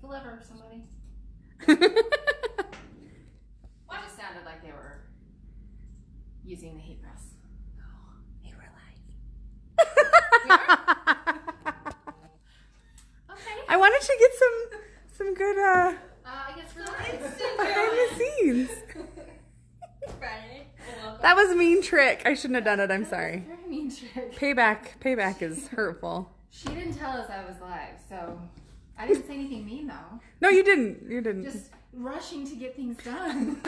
Deliver somebody. Well, it just sounded like they were using the heat press. Oh, they were live. Okay. I wanted to get some good I guess we're behind the scenes. Friday. That was a mean trick. I shouldn't have done it. I'm sorry. Very mean trick. Payback is hurtful. She didn't tell us I was live, so I didn't say anything mean though. No, you didn't. You didn't. Just rushing to get things done.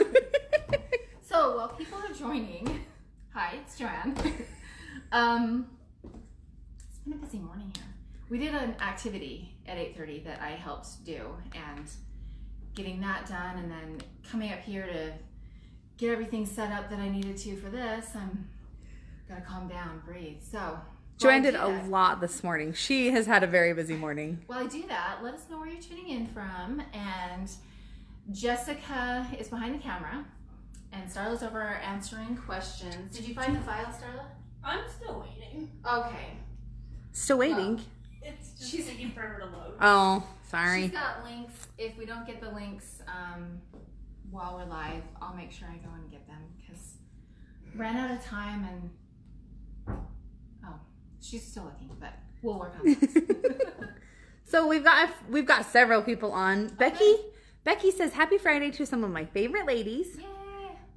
So while people are joining, hi, it's JoAnn. It's been a busy morning here. We did an activity at 8:30 that I helped do, and getting that done, and then coming up here to get everything set up that I needed to for this. I'm gotta calm down, breathe. So JoAnn did a lot this morning. She has had a very busy morning. While I do that, let us know where you're tuning in from. And Jessica is behind the camera, and Starla's over answering questions. Did you find the file, Starla? I'm still waiting. Okay. Still waiting. It's just taking forever to load. Oh, sorry. She's got links. If we don't get the links while we're live, I'll make sure I go and get them because ran out of time and she's still looking, but we'll work on this. So we've got several people on. Becky says happy Friday to some of my favorite ladies. Yay.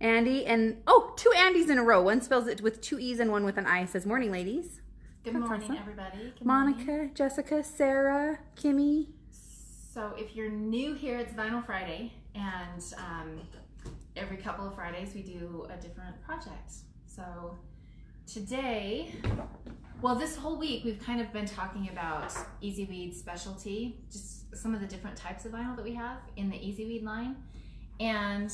Andy and two Andys in a row. One spells it with 2 E's and one with an I. Says morning, ladies. Good That's morning, awesome. everybody. Good Monica, morning. Jessica, Sarah, Kimmy. So if you're new here, it's Vinyl Friday, and every couple of Fridays we do a different project. So today, well, this whole week we've kind of been talking about EasyWeed specialty, just some of the different types of vinyl that we have in the EasyWeed line, and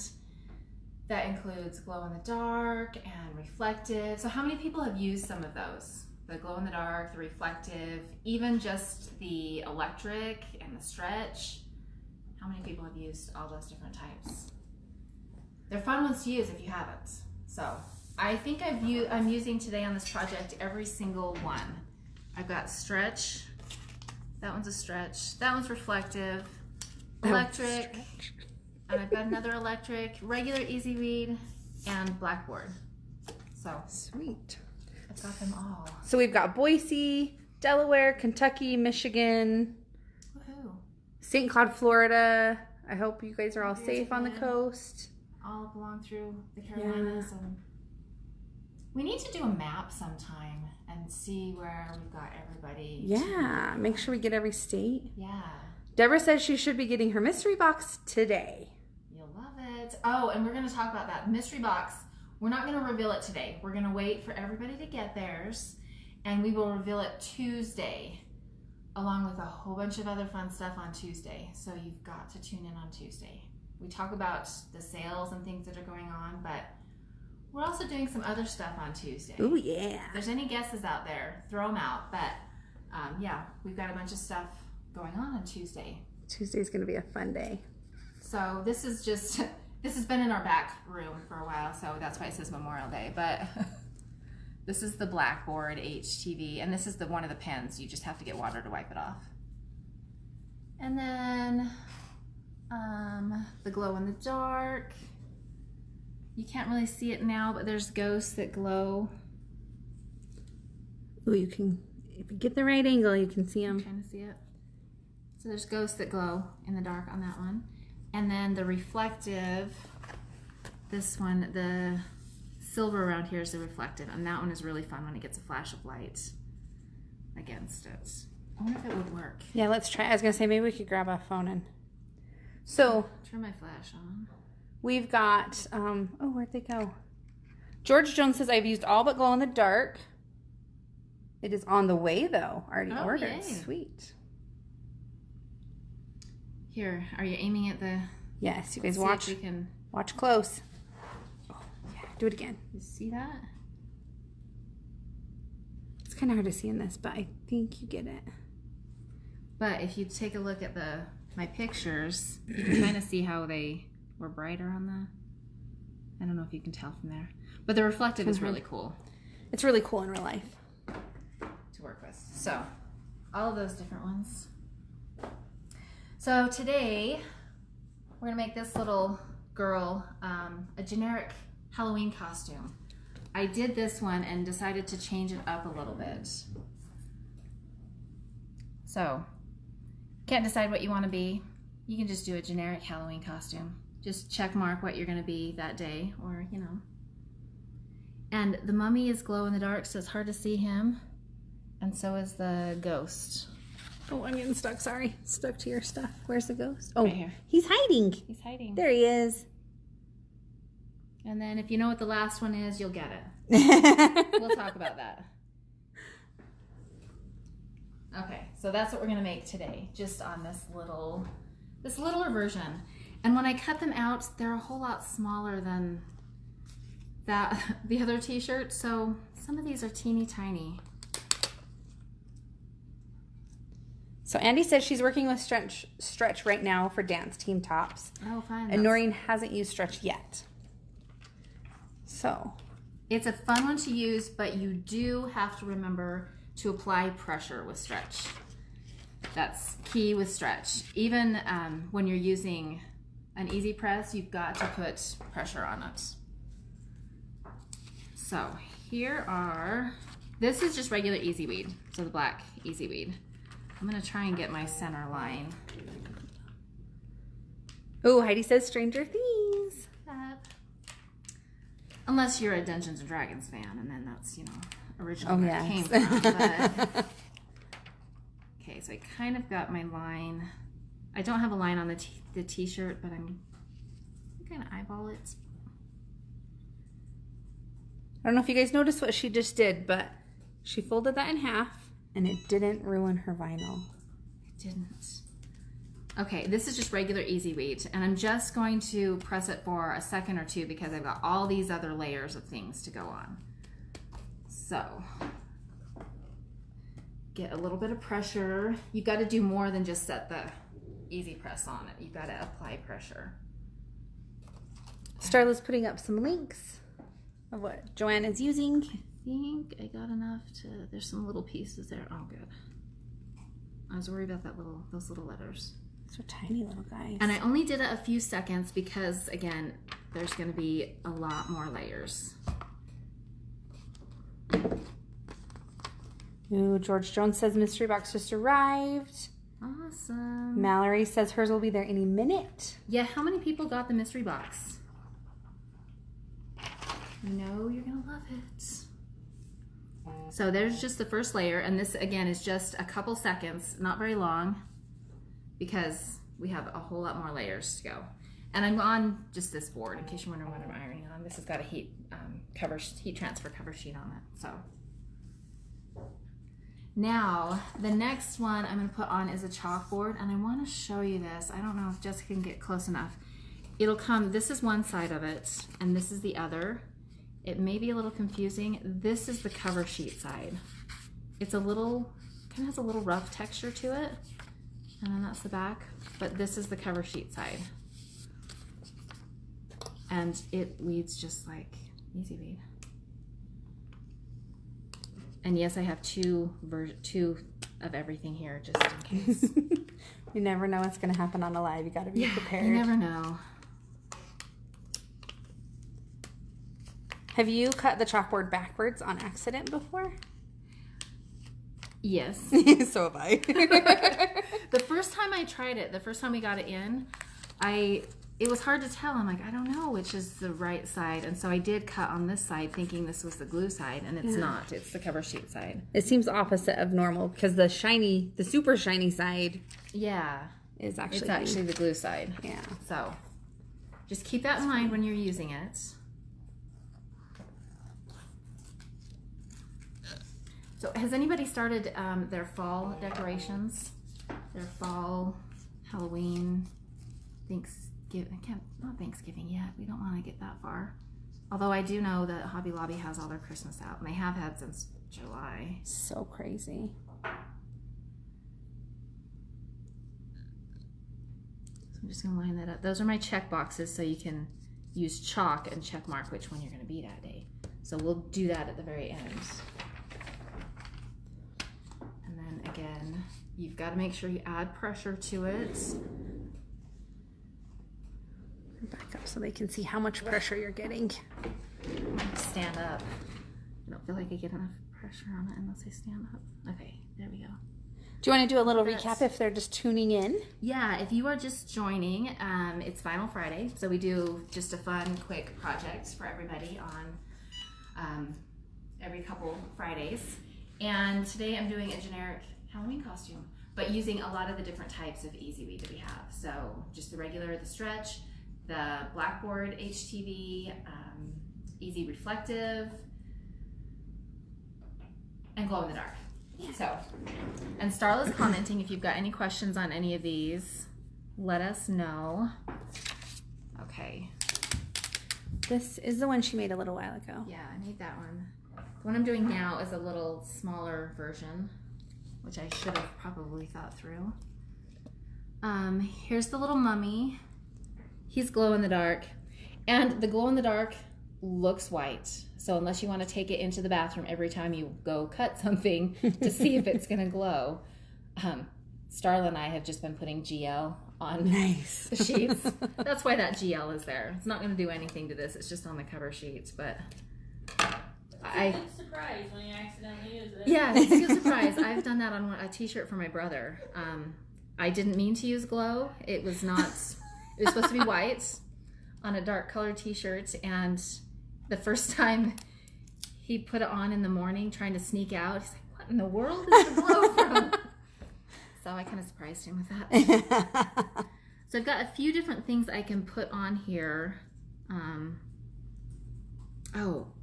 that includes glow in the dark and reflective. So how many people have used some of those? The glow in the dark, the reflective, even just the electric and the stretch. How many people have used all those different types? They're fun ones to use if you haven't. So I think I'm using today on this project every single one. I've got stretch. That one's a stretch. That one's reflective, electric, and I've got another electric, regular EasyWeed, and blackboard. So Sweet. I've got them all. So we've got Boise, Delaware, Kentucky, Michigan, Woohoo. St. Cloud, Florida. I hope you guys are all Here's safe on the again. coast. All belong through the Carolinas, and we need to do a map sometime and see where we've got everybody. Yeah, make sure we get every state. Yeah, Deborah says she should be getting her mystery box today. you'll love it. Oh, and we're going to talk about that mystery box. We're not going to reveal it today. We're going to wait for everybody to get theirs, and we will reveal it Tuesday, along with a whole bunch of other fun stuff on Tuesday. So you've got to tune in on Tuesday. We talk about the sales and things that are going on, but we're also doing some other stuff on Tuesday. Oh yeah. If there's any guesses out there, throw them out. But yeah, we've got a bunch of stuff going on Tuesday. Tuesday's going to be a fun day. So this is just, this has been in our back room for a while, so that's why it says Memorial Day. But this is the Blackboard HTV, and this is one of the pens. You just have to get water to wipe it off. And then the glow in the dark. You can't really see it now, but there's ghosts that glow. Oh, you can, if you get the right angle, you can see them. I'm trying to see it. So there's ghosts that glow in the dark on that one. And then the reflective, this one, the silver around here is the reflective, and that one is really fun when it gets a flash of light against it. I wonder if it would work. Yeah, let's try. I was going to say, maybe we could grab a phone and... So, Turn my flash on. we've got, oh, where'd they go? George Jones says, I've used all but glow in the dark. It is on the way, though. Already Oh, ordered. yay. Sweet. Here, are you aiming at the... Yes, you guys see watch. if we can... Watch close. Oh, yeah, do it again. You see that? It's kind of hard to see in this, but I think you get it. But if you take a look at my pictures, you can kind of see how they were brighter on the... I don't know if you can tell from there. But the reflective is really cool It's really cool in real life. to work with. So, all of those different ones. So today we're gonna make this little girl a generic Halloween costume. I did this one and decided to change it up a little bit. So, can't decide what you want to be. You can just do a generic Halloween costume. Just check mark what you're going to be that day, or you know. And the mummy is glow in the dark, so it's hard to see him. And so is the ghost. Oh, I'm getting stuck. Sorry. Stuck to your stuff. Where's the ghost? Oh, right here. He's hiding. He's hiding. There he is. And then if you know what the last one is, you'll get it. We'll talk about that. Okay, so that's what we're gonna make today, just on this littler version. And when I cut them out, they're a whole lot smaller than the other t-shirt, so some of these are teeny tiny. So Andy says she's working with Stretch right now for dance team tops. Oh, fun. And Noreen hasn't used Stretch yet. So it's a fun one to use, but you do have to remember to apply pressure with Stretch. That's key with Stretch. Even when you're using an easy press, you've got to put pressure on it. So this is just regular EasyWeed, so the black EasyWeed. I'm gonna try and get my center line. Oh, Heidi says Stranger Things. Unless you're a Dungeons and Dragons fan, and then that's, you know, originally where it came yes. from. But... Okay, so I kind of got my line. I don't have a line on the t-shirt, but I'm gonna eyeball it. I don't know if you guys noticed what she just did, but she folded that in half and it didn't ruin her vinyl. It didn't. Okay, this is just regular EasyWeed, and I'm just going to press it for a second or two because I've got all these other layers of things to go on. So, get a little bit of pressure. You've got to do more than just set the easy press on it. You've got to apply pressure. Starla's putting up some links of what JoAnn is using. I think I got enough to, there's some little pieces there. Oh, good. I was worried about those little letters. Those are tiny little guys. And I only did it a few seconds because, again, there's going to be a lot more layers. Ooh, George Jones says mystery box just arrived. Awesome. Mallory says hers will be there any minute. Yeah, how many people got the mystery box? You know you're going to love it. So there's just the first layer, and this, again, is just a couple seconds, not very long, because we have a whole lot more layers to go. And I'm on just this board, in case you're wondering what I'm ironing on. This has got a heat transfer cover sheet on it. So now the next one I'm going to put on is a chalkboard, and I want to show you this. I don't know if Jessica can get close enough. It'll come, this is one side of it, and this is the other. It may be a little confusing. This is the cover sheet side. It's a little, kind of has a little rough texture to it. And then that's the back, but this is the cover sheet side. And it weeds just like EasyWeed. And yes, I have two of everything here just in case. You never know what's going to happen on a live. You got to be prepared. You never know. Have you cut the chalkboard backwards on accident before? Yes. So have I. The first time I tried it, the first time we got it in, it was hard to tell. I'm like, I don't know which is the right side. And so I did cut on this side thinking this was the glue side, and it's not. It's the cover sheet side. It seems opposite of normal because the super shiny side is actually the glue side. Yeah. So just keep that in mind when you're using it. So has anybody started their fall decorations? Their fall, Halloween, Thanksgiving, not Thanksgiving yet. We don't want to get that far. Although I do know that Hobby Lobby has all their Christmas out, and they have had since July. So crazy. So I'm just gonna line that up. Those are my check boxes, so you can use chalk and check mark which one you're gonna be that day. So we'll do that at the very end. And then again, you've got to make sure you add pressure to it. back up so they can see how much pressure you're getting. Stand up. I don't feel like I get enough pressure on it unless I stand up. Okay, there we go. Do you want to do a little recap if they're just tuning in? Yeah, if you are just joining, it's Vinyl Friday, so we do just a fun, quick project for everybody on every couple Fridays. And today I'm doing a generic Halloween costume, but using a lot of the different types of EasyWeed that we have. So just the regular, the stretch, the blackboard HTV, EasyReflective, and glow in the dark. So, and Starla's commenting if you've got any questions on any of these, let us know. Okay. This is the one she made a little while ago. Yeah, I made that one. The one I'm doing now is a little smaller version, which I should have probably thought through. Here's the little mummy. He's glow in the dark. And the glow in the dark looks white. So unless you want to take it into the bathroom every time you go cut something to see if it's going to glow, Starla and I have just been putting GL on the sheets. That's why that GL is there. It's not going to do anything to this. It's just on the cover sheets, but It's a good surprise when you accidentally use it. Yeah, it's a good surprise. I've done that on a t-shirt for my brother. I didn't mean to use glow. It was not, it was supposed to be white on a dark colored t-shirt, and the first time he put it on in the morning trying to sneak out, he's like, what in the world is the glow from? So I kind of surprised him with that. So I've got a few different things I can put on here. I'll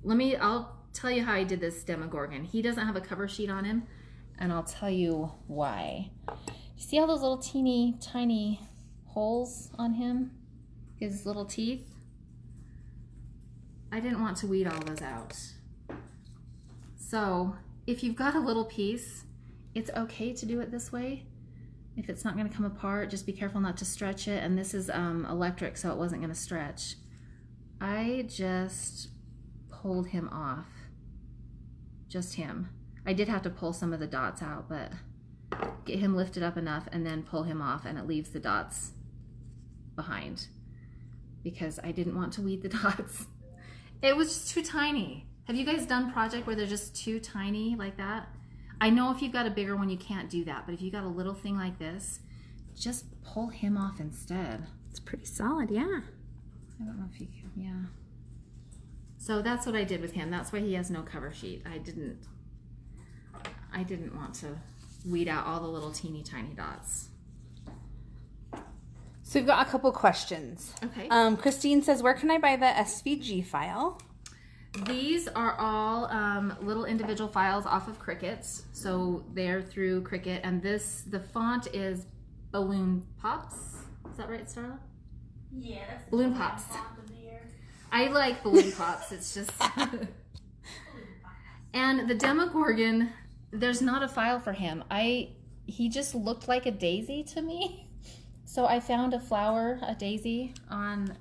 tell you how I did this Demogorgon. He doesn't have a cover sheet on him, and I'll tell you why. You see all those little teeny tiny holes on him? His little teeth? I didn't want to weed all those out. So if you've got a little piece, it's okay to do it this way. If it's not going to come apart, just be careful not to stretch it. And this is electric, so it wasn't going to stretch. I just pulled him off. Just him. I did have to pull some of the dots out, but get him lifted up enough and then pull him off, and it leaves the dots behind because I didn't want to weed the dots. It was just too tiny. Have you guys done project where they're just too tiny like that? I know if you've got a bigger one, you can't do that, but if you've got a little thing like this, just pull him off instead. It's pretty solid, yeah. I don't know if you can, yeah. So that's what I did with him. That's why he has no cover sheet. I didn't want to weed out all the little teeny tiny dots. So we've got a couple questions. Okay. Christine says, where can I buy the SVG file? These are all little individual files off of Cricut. So they're through Cricut, and the font is Balloon Pops. Is that right, Starla? Yeah, that's the Balloon Pops. font of the year. I like Balloon Pops. It's just... And the Demogorgon, there's not a file for him. He just looked like a daisy to me. So I found a daisy on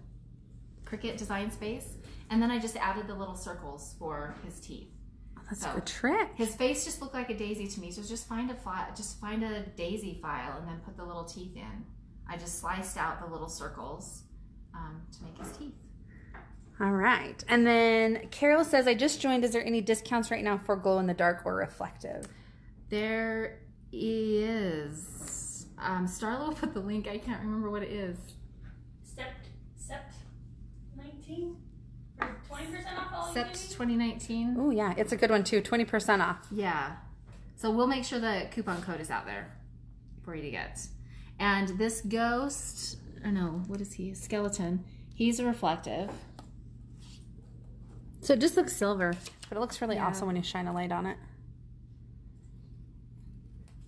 Cricut Design Space, and then I just added the little circles for his teeth. Oh, that's a good trick. His face just looked like a daisy to me, so just find a daisy file and then put the little teeth in. I just sliced out the little circles to make his teeth. All right. And then Carol says, I just joined. Is there any discounts right now for glow in the dark or reflective? There is. Starla will put the link. I can't remember what it is. Sept 19? For 20% off all Sept 2019. Oh, yeah. It's a good one, too. 20% off. Yeah. So we'll make sure the coupon code is out there for you to get. And this ghost, or no, what is he? A skeleton. He's a reflective. So it just looks silver, but it looks really awesome when you shine a light on it.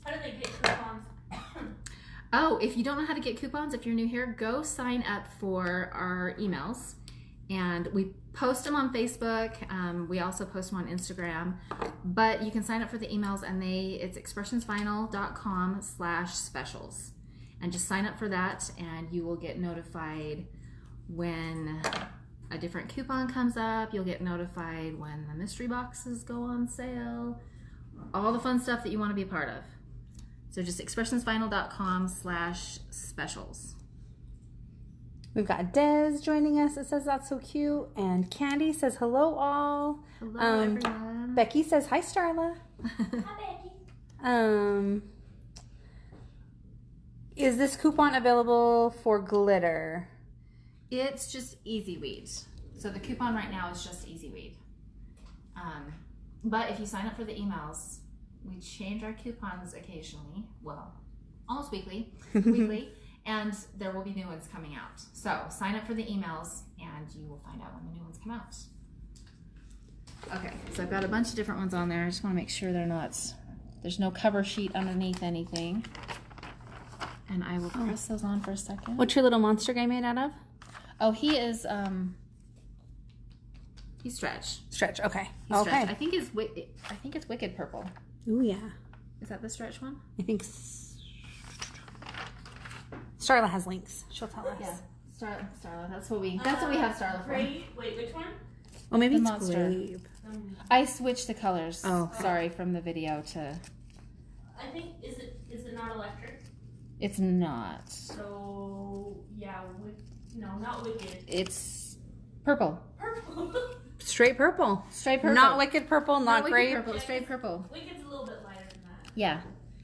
How do they get coupons? Oh, if you don't know how to get coupons, if you're new here, go sign up for our emails. And we post them on Facebook. We also post them on Instagram. But you can sign up for the emails, and it's expressionsvinyl.com/specials. And just sign up for that, and you will get notified when a different coupon comes up. You'll get notified when the mystery boxes go on sale. All the fun stuff that you want to be a part of. So just expressionsvinyl.com/specials. We've got Des joining us. It says that's so cute. And Candy says hello all. Hello, everyone. Becky says hi, Starla. Hi, Becky. Is this coupon available for glitter? It's just EasyWeed. So the coupon right now is just EasyWeed. But if you sign up for the emails, we change our coupons occasionally. Well, almost weekly. And there will be new ones coming out. So sign up for the emails and you will find out when the new ones come out. Okay, so I've got a bunch of different ones on there. I just want to make sure there's no cover sheet underneath anything. And I will press those on for a second. What's your little monster guy made out of? Oh, he is, he's Stretch. Stretch, okay. He's Okay. Stretch. I think it's Wicked Purple. Ooh, yeah. Is that the Stretch one? I think Starla has links. She'll tell us. Yeah. Starla. That's what we have Starla for. Wait, which one? Oh, maybe The it's monster. grape. I switched the colors. Oh. Sorry, from the video to. I think is it not electric? It's not. So yeah, no, not wicked. It's purple. Purple. Straight purple. Straight purple. Not wicked purple, not wicked grape. purple. Straight purple. Wicked's a little bit lighter than that. Yeah.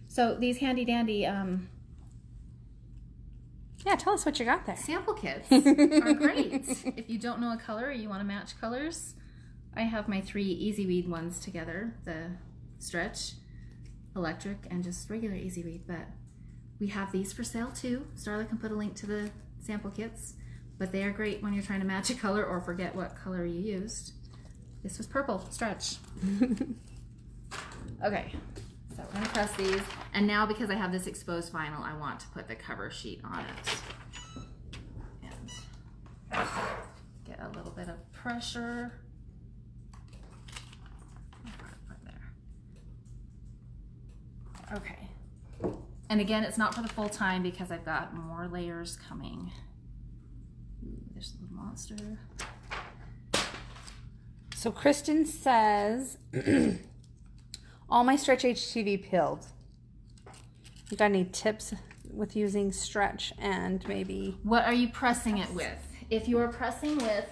So these handy dandy Yeah, tell us what you got there. sample kits are great. If you don't know a color or you want to match colors, I have my 3 EasyWeed ones together, the Stretch, Electric, and just regular EasyWeed. But we have these for sale too. Starla can put a link to the sample kits, but they are great when you're trying to match a color or forget what color you used. This was purple, Stretch. Okay, so we're gonna press these. And now because I have this exposed vinyl, I want to put the cover sheet on it. And get a little bit of pressure. Right there. Okay. And again, it's not for the full time because I've got more layers coming. Ooh, there's a little monster. So Kristen says, all my Stretch HTV peeled. You got any tips with using Stretch and maybe... What are you pressing it with? If you are pressing with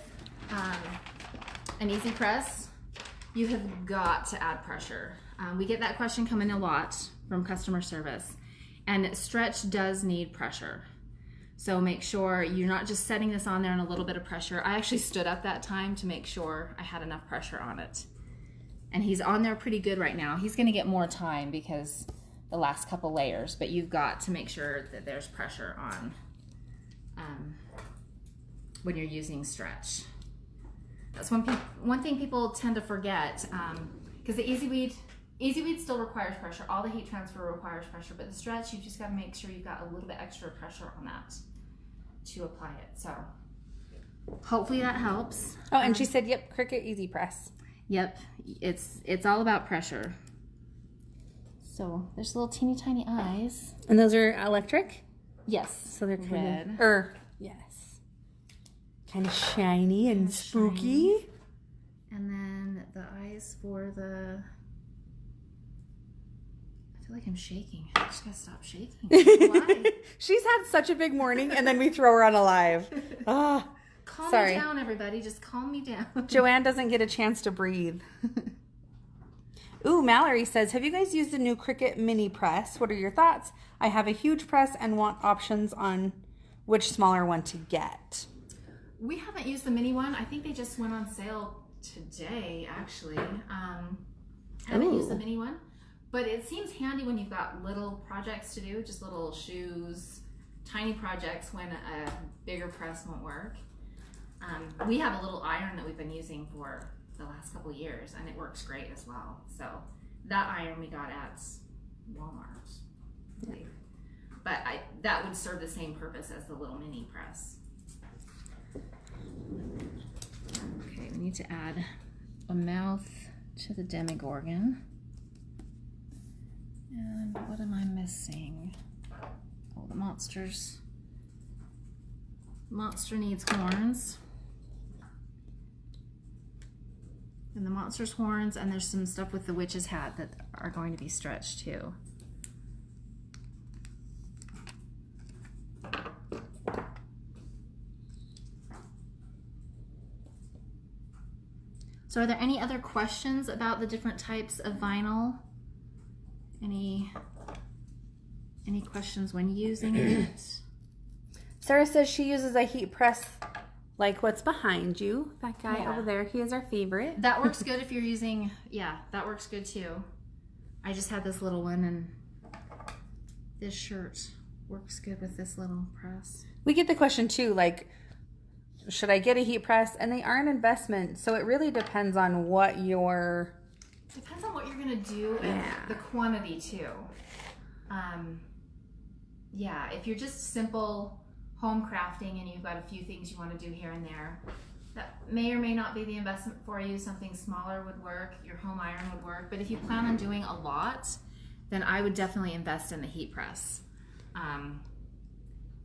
an easy press, you have got to add pressure. We get that question coming a lot from customer service. And Stretch does need pressure. So make sure you're not just setting this on there and a little bit of pressure. I actually stood up that time to make sure I had enough pressure on it. And he's on there pretty good right now. He's gonna get more time because the last couple layers, but you've got to make sure that there's pressure on when you're using Stretch. That's one thing people tend to forget, because the EasyWeed still requires pressure. All the heat transfer requires pressure, but the Stretch, you've just got to make sure you've got a little bit extra pressure on that to apply it. So hopefully that helps. Oh, and she said, yep, Cricut Easy Press. Yep, it's all about pressure. So there's little teeny tiny eyes. And those are electric? Yes. So they're kind red. of, yes. Kind of shiny and spooky. Shiny. And then the eyes for the... I feel like I'm shaking. I just gotta stop shaking. Why? She's had such a big morning and then we throw her on a live. Ah, Calm sorry. me down, everybody. Just calm me down. JoAnn doesn't get a chance to breathe. Ooh, Mallory says, have you guys used the new Cricut mini press? What are your thoughts? I have a huge press and want options on which smaller one to get. We haven't used the mini one. I think they just went on sale today, actually. Haven't used the mini one, but it seems handy when you've got little projects to do, just little shoes, tiny projects when a bigger press won't work. We have a little iron that we've been using for the last couple years and it works great as well. So that iron we got at Walmart. But that would serve the same purpose as the little mini press. Okay, we need to add a mouth to the Demogorgon. And what am I missing? Oh, the monsters. Monster needs horns. And the monster's horns, and there's some stuff with the witch's hat that are going to be stretched too. So are there any other questions about the different types of vinyl? Any questions when using it? Sarah says she uses a heat press like what's behind you. That guy over there, he is our favorite. That works good if you're using, that works good too. I just had this little one and this shirt works good with this little press. We get the question too, like, should I get a heat press? And they are an investment, so it really depends on what your... Depends on what you're gonna do and the quantity too. If you're just simple home crafting and you've got a few things you want to do here and there, that may or may not be the investment for you. Something smaller would work, your home iron would work, but if you plan on doing a lot, then I would definitely invest in the heat press.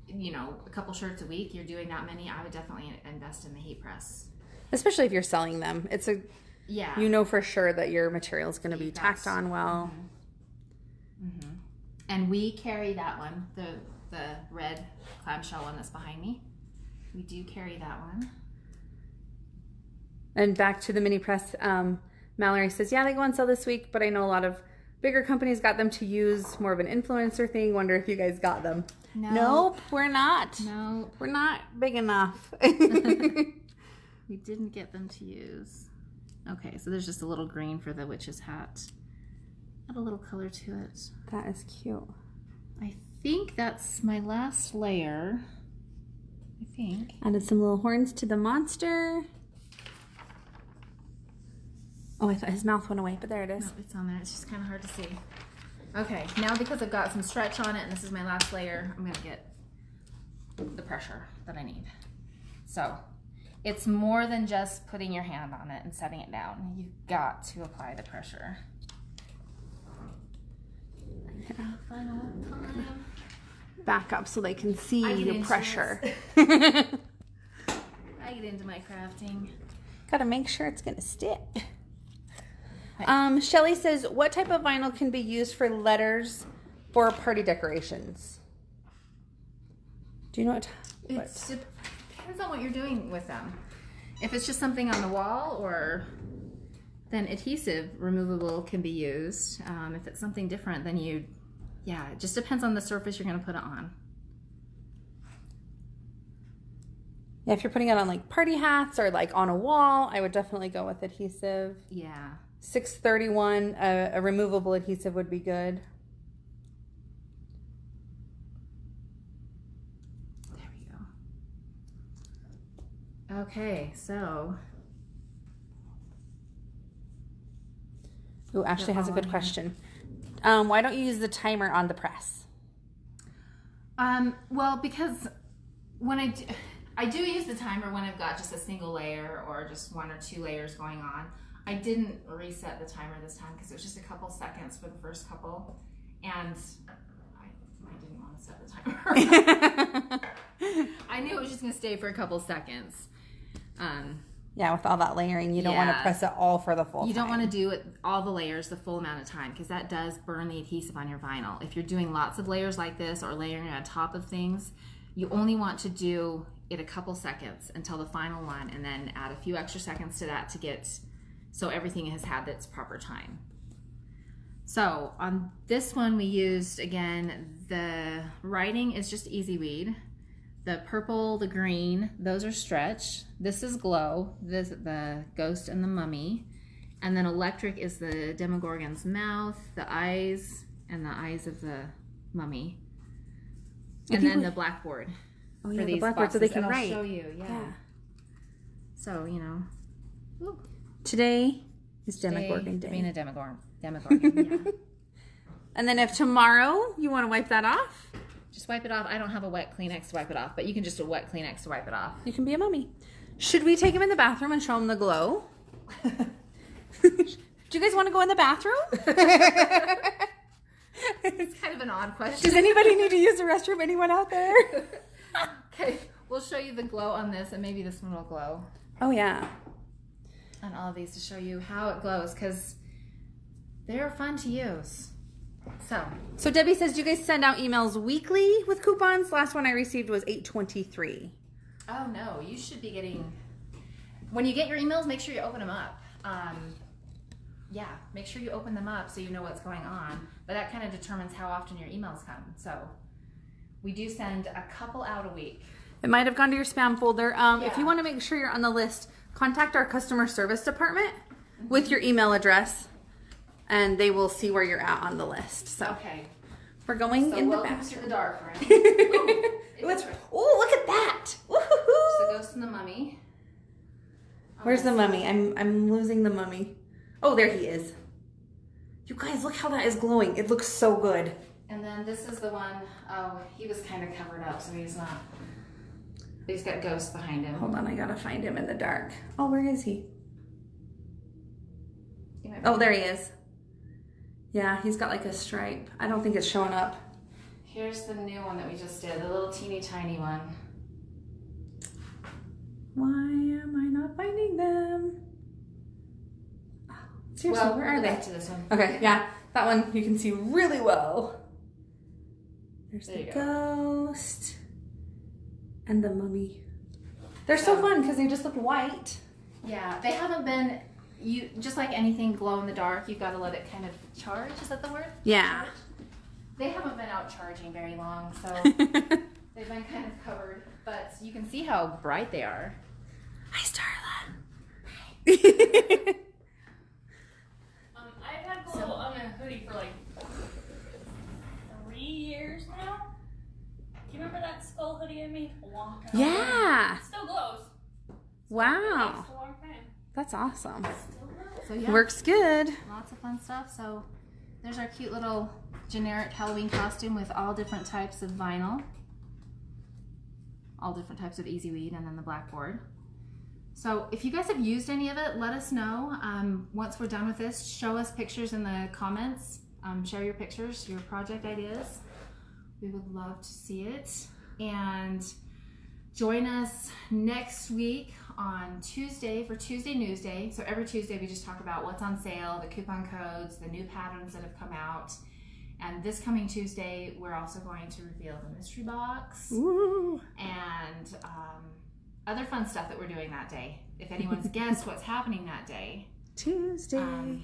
You know, a couple shirts a week, you're doing that many, I would definitely invest in the heat press. Especially if you're selling them. It's a, you know for sure that your material is going to be tacked on well. And we carry that one, the red clamshell one that's behind me. We do carry that one. And back to the mini press, Mallory says, yeah, they go on sale this week, but I know a lot of bigger companies got them to use, more of an influencer thing. Wonder if you guys got them. No. Nope, we're not. No. We're not big enough. We didn't get them to use. Okay, so there's just a little green for the witch's hat. Add a little color to it. That is cute. I think that's my last layer. I think. Added some little horns to the monster. Oh, I thought his mouth went away, but there it is. No, it's on there. It's just kind of hard to see. Okay, now because I've got some stretch on it and this is my last layer, I'm gonna get the pressure that I need. So, it's more than just putting your hand on it and setting it down. You've got to apply the pressure. Final time. Back up so they can see the pressure. I get into my crafting. Gotta make sure it's gonna stick. Shelly says, what type of vinyl can be used for letters for party decorations? Do you know what? It depends on what you're doing with them. If it's just something on the wall, or then adhesive removable can be used. If it's something different, then it just depends on the surface you're going to put it on. Yeah, if you're putting it on like party hats or like on a wall, I would definitely go with adhesive. Yeah. 631, a removable adhesive would be good. There we go. Okay, so. Ooh, Ashley has a good question. Why don't you use the timer on the press? Well, because when I do use the timer when I've got just a single layer or just 1 or 2 layers going on. I didn't reset the timer this time because it was just a couple seconds for the first couple, and I didn't want to set the timer. I knew it was just going to stay for a couple seconds. Yeah, with all that layering, you don't want to press it all for the full time. You don't want to do it all the layers the full amount of time because that does burn the adhesive on your vinyl. If you're doing lots of layers like this or layering on top of things, you only want to do it a couple seconds until the final one, and then add a few extra seconds to that to get so everything has had its proper time. So on this one we used, again, the writing is just EasyWeed. The purple, the green, those are Stretch. This is Glow, this the Ghost and the Mummy. And then Electric is the Demogorgon's mouth, the eyes, and the eyes of the mummy. And then the blackboard. Oh yeah, the blackboard so they can write. I'll show you, yeah. So, you know. Ooh. Today is Demogorgon Day. Being a Demogorgon, yeah. And then if tomorrow you want to wipe that off, just wipe it off. I don't have a wet Kleenex to wipe it off, but you can just a wet Kleenex to wipe it off. You can be a mummy. Should we take him in the bathroom and show him the glow? Do you guys want to go in the bathroom? It's kind of an odd question. Does anybody need to use the restroom? Anyone out there? Okay, we'll show you the glow on this, and maybe this one will glow. Oh yeah. On all of these to show you how it glows, because they're fun to use. So Debbie says, do you guys send out emails weekly with coupons? Last one I received was 8/23. Oh no, you should be getting, when you get your emails, make sure you open them up. yeah, make sure you open them up so you know what's going on. But that kind of determines how often your emails come. So we do send a couple out a week. It might have gone to your spam folder. If you want to make sure you're on the list, contact our customer service department with your email address, and they will see where you're at on the list. So okay, we're going in the back. Welcome to the dark room. Oh, look at that! There's the ghost and the mummy. Where's the mummy? I'm losing the mummy. Oh, there he is. You guys, look how that is glowing. It looks so good. And then this is the one, oh, he was kind of covered up, so he's not, he's got ghosts behind him. Hold on, I gotta find him in the dark. Oh, where is he? Oh, there he is. Yeah, he's got like a stripe. I don't think it's showing up. Here's the new one that we just did, the little teeny tiny one. Why am I not finding them? Seriously, Well, where are they? back to this one. Okay, yeah, that one you can see really well. There's There the you go. ghost and the mummy. They're so fun because they just look white. Yeah, they haven't been, just like anything glow in the dark, you've got to let it kind of charge, is that the word? Yeah. Charge? They haven't been out charging very long, so they've been kind of covered, but you can see how bright they are. Hi, Starla. I've had glow on a hoodie for like 3 years now. Do you remember that skull hoodie I made a long time ago? Yeah. It still glows. Wow. It's a long time. That's awesome. Still glows. So yeah, Works good. lots of fun stuff. So there's our cute little generic Halloween costume with all different types of vinyl, all different types of EasyWeed, and then the blackboard. So if you guys have used any of it, let us know. Once we're done with this, show us pictures in the comments. Share your pictures, your project ideas. We would love to see it. And join us next week on Tuesday for Tuesday News Day. So every Tuesday we just talk about what's on sale, the coupon codes, the new patterns that have come out. And this coming Tuesday, we're also going to reveal the mystery box. Woo. And other fun stuff that we're doing that day. If anyone's guessed what's happening that day, Tuesday.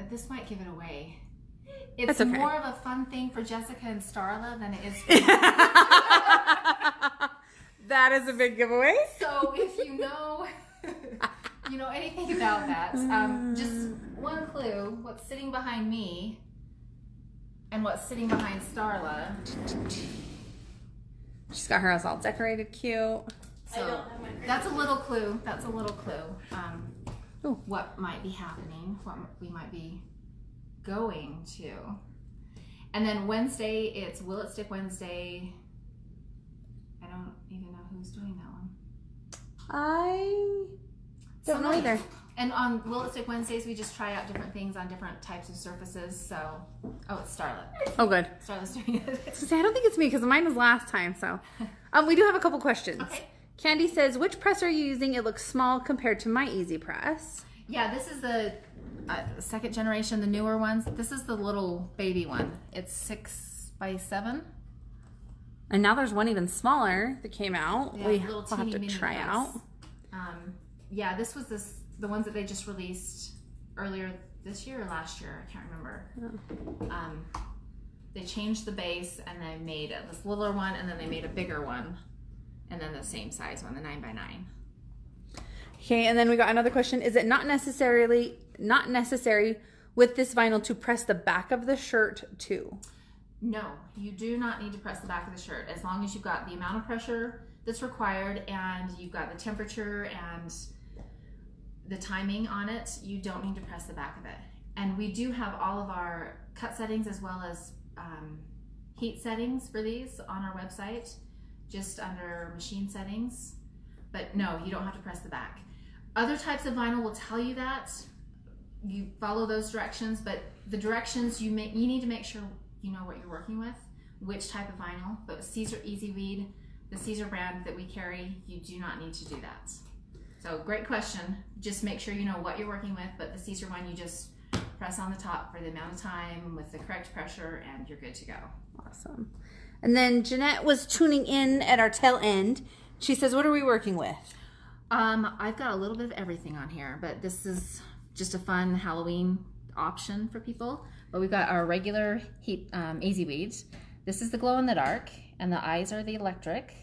This might give it away. It's That's okay. more of a fun thing for Jessica and Starla than it is for That is a big giveaway. So if you know anything about that, just one clue: what's sitting behind me and what's sitting behind Starla. She's got hers all decorated cute. So I don't have my that's a little clue. That's a little clue. Ooh. What might be happening? What we might be going to. And then Wednesday, it's Will It Stick Wednesday. I don't even know who's doing that one. I don't know either. And on Will It Stick Wednesdays, we just try out different things on different types of surfaces. So, oh, it's Starla. Oh, good. Starla's doing it. I don't think it's me because mine was last time. So, we do have a couple questions. Okay. Candy says, "Which press are you using? It looks small compared to my Easy Press." Yeah, this is the second generation, the newer ones. This is the little baby one. It's 6x7. And now there's one even smaller that came out. Yeah, We little will have teeny to mini try press. out. Yeah, this was the ones that they just released earlier this year or last year. I can't remember. They changed the base and they made this littler one, and then they made a bigger one, and then the same size one, the 9x9. Okay, and then we got another question. Is it not necessary with this vinyl to press the back of the shirt too? No, you do not need to press the back of the shirt. As long as you've got the amount of pressure that's required and you've got the temperature and the timing on it, you don't need to press the back of it. And we do have all of our cut settings as well as heat settings for these on our website, just under machine settings. But no, you don't have to press the back. Other types of vinyl will tell you that. You follow those directions, but the directions you need to make sure you know what you're working with, which type of vinyl. But with Caesar EasyWeed, the Caesar brand that we carry, you do not need to do that. So great question. Just make sure you know what you're working with, but the Caesar one, you just press on the top for the amount of time with the correct pressure and you're good to go. Awesome. And then Jeanette was tuning in at our tail end. She says, what are we working with? I've got a little bit of everything on here, but this is just a fun Halloween option for people. But we've got our regular EasyWeed. This is the glow in the dark, and the eyes are the electric.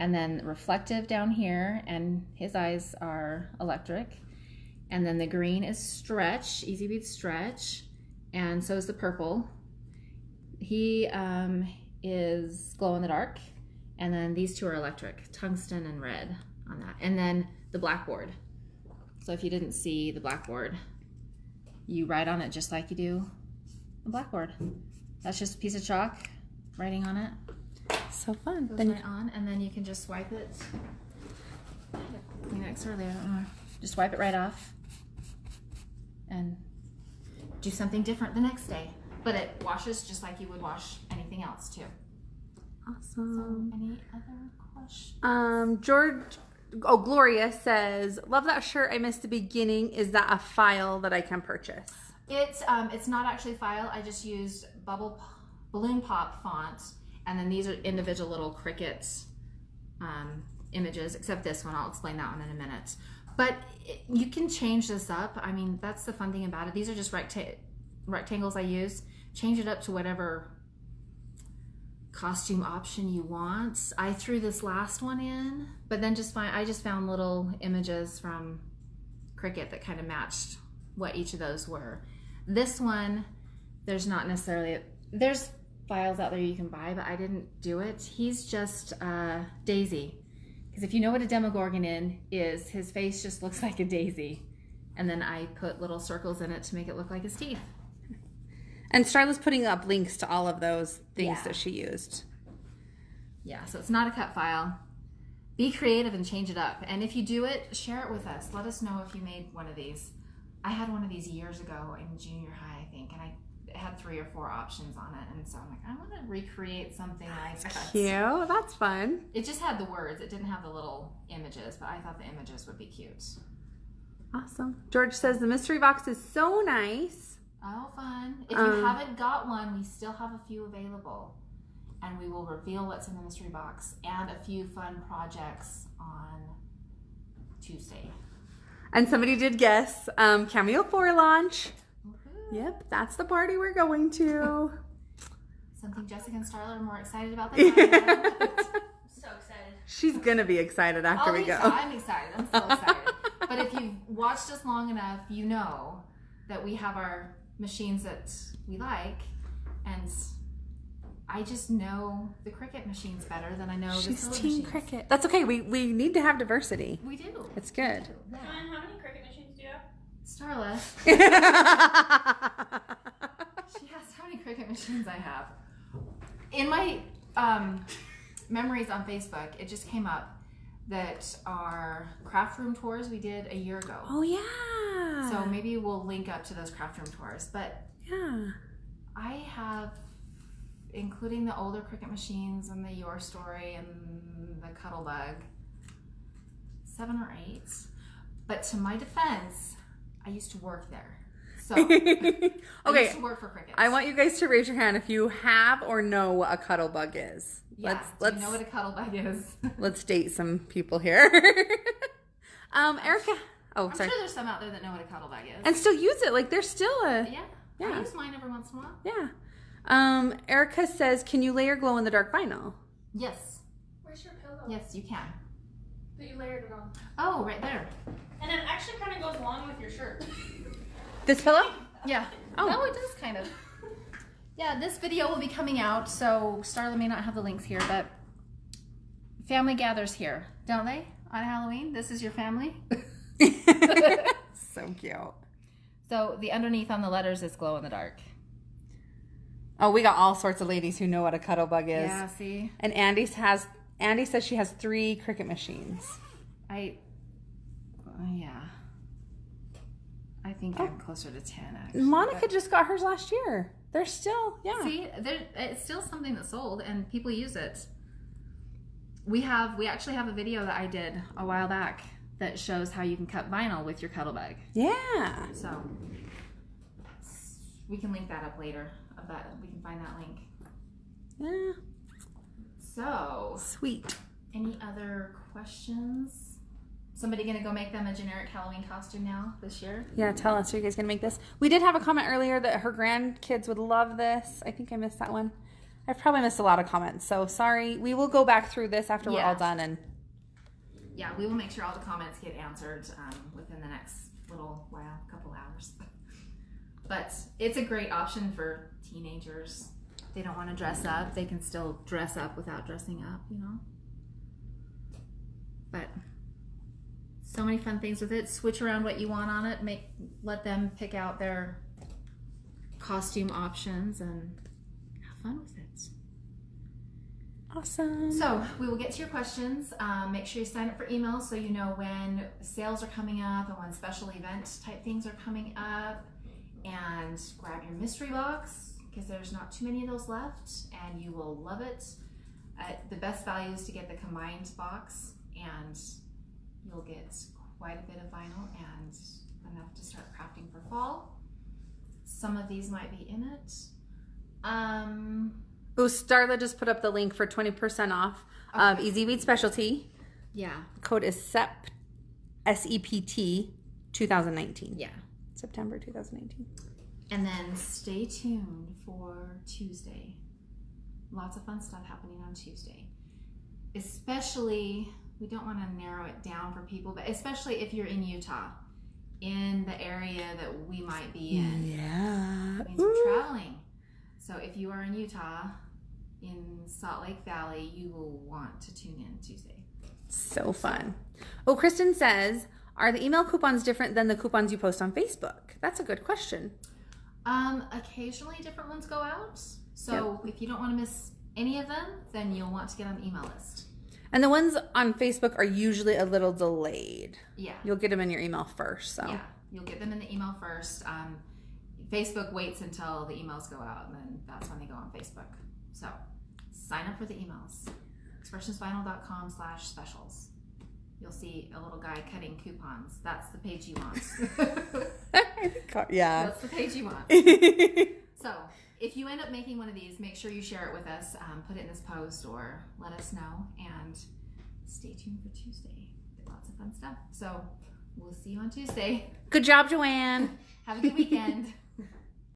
And then reflective down here, and his eyes are electric. And then the green is Stretch, EasyWeed Stretch, and so is the purple. He is glow in the dark, and then these two are electric, tungsten and red on that. And then the blackboard. So if you didn't see the blackboard, you write on it just like you do a blackboard. That's just a piece of chalk, writing on it. So fun. Goes right on, and then you can just swipe it. Kleenex earlier, I don't know. Just wipe it right off and do something different the next day. But it washes just like you would wash anything else too. Awesome. So, any other questions? Gloria says, love that shirt. I missed the beginning. Is that a file that I can purchase? It's not actually a file. I just used balloon pop font, and then these are individual little Cricut images, except this one. I'll explain that one in a minute. But you can change this up. I mean, that's the fun thing about it. These are just rectangles I use. Change it up to whatever costume option you want. I threw this last one in, but then I just found little images from Cricut that kind of matched what each of those were. This one, there's files out there you can buy, but I didn't do it. He's just Daisy. Because if you know what a Demogorgon is, his face just looks like a daisy. And then I put little circles in it to make it look like his teeth. And Starla's putting up links to all of those things that she used. Yeah, so it's not a cut file. Be creative and change it up. And if you do it, share it with us. Let us know if you made one of these. I had one of these years ago in junior high, I think, and I had 3 or 4 options on it. And so I'm like, I want to recreate something nice. Cute. That's fun. It just had the words. It didn't have the little images, but I thought the images would be cute. Awesome. George says the mystery box is so nice. Oh, fun. If you haven't got one, we still have a few available. And we will reveal what's in the mystery box and a few fun projects on Tuesday. And somebody did guess Cameo 4 launch. Woo-hoo. Yep, that's the party we're going to. Something Jessica and Starla are more excited about than I am. So excited. She's going to be excited after we go. I'm excited. I'm so excited. But if you've watched us long enough, you know that we have our machines that we like, and I just know the Cricut machines better than I know the She's Solar Team machines. Cricut. That's okay. We need to have diversity. We do. It's good. Yeah. JoAnn, how many Cricut machines do you have? Starla, she asked how many Cricut machines I have. In my memories on Facebook, it just came up that our craft room tours we did a year ago. Oh yeah. So maybe we'll link up to those craft room tours. But yeah, I have, including the older Cricut machines and the Your Story and the Cuttlebug, 7 or 8. But to my defense, I used to work there. So okay. I used to work for Cricut. I want you guys to raise your hand if you have or know what a Cuttlebug is. Yeah, do you know what a Cuttlebug is? Let's date some people here. Erica. Oh, I'm sorry. sure there's some out there that know what a Cuttlebug is. And still use it. Like there's still a. Yeah. I use mine every once in a while. Yeah. Erica says, can you layer glow in the dark vinyl? Yes. Where's your pillow? Yes, you can. That you layered it on. Oh, right there. And it actually kind of goes along with your shirt. This pillow? Yeah. Oh, it does kind of. Yeah, this video will be coming out, so Starla may not have the links here, but family gathers here, don't they? On Halloween? This is your family? So cute. So the underneath on the letters is glow in the dark. Oh, we got all sorts of ladies who know what a Cuttlebug is. Yeah, see? And Andy says she has 3 Cricut machines. Yeah. I think I'm closer to 10, actually. Monica just got hers last year. They're still, yeah. See, it's still something that's sold and people use it. We actually have a video that I did a while back that shows how you can cut vinyl with your Cuttlebug. Yeah. So we can link that up later. We can find that link. Yeah. So Sweet. any other questions? somebody gonna go make them a generic Halloween costume now this year? Yeah, tell us. Are you guys going to make this? We did have a comment earlier that her grandkids would love this. I think I missed that one. I've probably missed a lot of comments, so sorry. We will go back through this after we're all done. And yeah, we will make sure all the comments get answered within the next little while, couple hours. But it's a great option for teenagers. If they don't want to dress up, they can still dress up without dressing up, you know? But so many fun things with it. Switch around what you want on it. Let them pick out their costume options and have fun with it. awesome. So we will get to your questions. Make sure you sign up for emails so you know when sales are coming up and when special event type things are coming up. And grab your mystery box because there's not too many of those left and you will love it. The best value is to get the combined box, and you'll get quite a bit of vinyl and enough to start crafting for fall. Some of these might be in it. Oh, Starla just put up the link for 20% off of EasyWeed Specialty. Yeah. The code is SEPT 2019. Yeah. September 2019. And then stay tuned for Tuesday. Lots of fun stuff happening on Tuesday. Especially, we don't want to narrow it down for people, but especially if you're in Utah, in the area that we might be in. Yeah. It means we're traveling. So if you are in Utah, in Salt Lake Valley, you will want to tune in Tuesday. So fun. Oh, Kristen says, are the email coupons different than the coupons you post on Facebook? That's a good question. Occasionally different ones go out. So if you don't want to miss any of them, then you'll want to get on the email list. And the ones on Facebook are usually a little delayed. Yeah. You'll get them in your email first. So yeah, you'll get them in the email first. Facebook waits until the emails go out, and then that's when they go on Facebook. So sign up for the emails. expressionsvinyl.com/specials. You'll see a little guy cutting coupons. That's the page you want. Yeah. That's the page you want. So if you end up making one of these, make sure you share it with us. Put it in this post or let us know. And stay tuned for Tuesday. Lots of fun stuff. So we'll see you on Tuesday. Good job, JoAnn. Have a good weekend.